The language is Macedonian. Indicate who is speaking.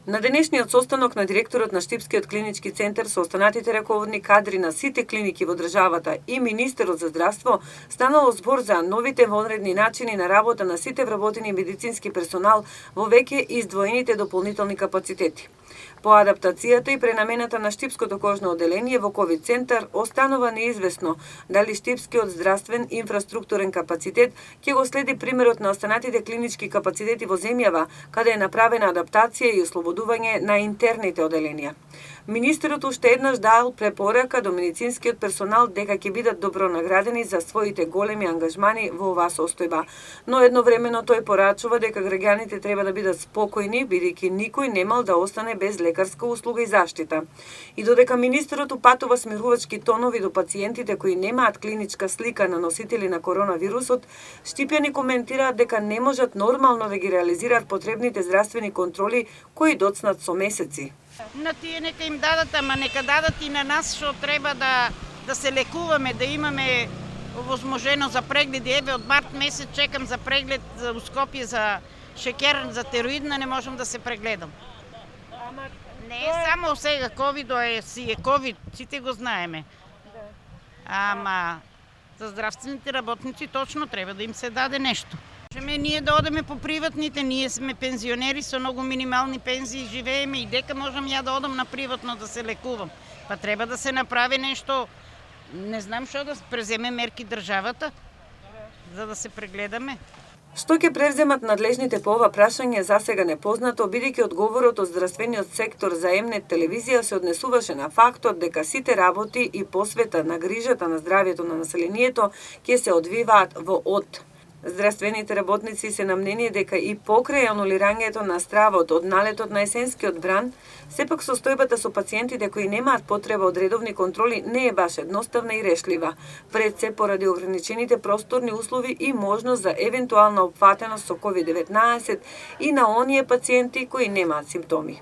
Speaker 1: На денешниот состанок на директорот на Штипскиот клинички центар со останатите раководни кадри на сите клиники во државата и министерот за здравство станало збор за новите вонредни начини на работа на сите вработени медицински персонал во веќе издвоените дополнителни капацитети. По адаптацијата и пренамената на Штипското кожно оделение во ковид центар останува неизвестно дали Штипскиот здравствен инфраструктурен капацитет ќе го следи примерот на останатите клинички капацитети во земјава, каде е направена адаптација и ослободување на интерните оделенија. Министерот уште еднаш дал препорака до медицинскиот персонал дека ќе бидат добро наградени за своите големи ангажмани во оваа состојба, но едновремено тој порачува дека граѓаните треба да бидат спокојни бидејќи никој немал да остане без лекарска услуга и заштита. И додека министерот упатува смирувачки тонови до пациентите кои немаат клиничка слика на носители на коронавирусот, штипјани коментираат дека не можат нормално да ги реализираат потребните здравствени контроли кои доцнат со месеци.
Speaker 2: На тие нека им дадат, ама нека дадат и на нас, што треба да се лекуваме, да имаме возможено за прегледи. Еве, од март месец чекам за преглед за Скопје, за шекер, за тероидна, не можам да се прегледам. Не е само сега ковидо, си е ковид, сите го знаеме. Ама за здравствените работници точно треба да им се даде нешто. Ние да одеме по приватните, ние сме пензионери со многу минимални пензии, живееме и дека можам ја да одам на приватно да се лекувам. Па треба да се направи нешто, не знам што да преземе мерки државата, за да се прегледаме.
Speaker 1: Што ќе превземат надлежните по ова прашање засега непознато, бидејќи одговорот од здравствениот сектор за М-нет телевизија се однесуваше на фактот дека сите работи и посвета на грижата на здравјето на населението ќе се одвиваат во ОД. Здравствените работници се на мнение дека и покрај анулирањето на стравот од налетот на есенскиот бран, сепак состојбата со пациентите кои немаат потреба од редовни контроли не е баш едноставна и решлива, пред се поради ограничените просторни услови и можност за евентуална опфатеност со COVID-19 и на оние пациенти кои немаат симптоми.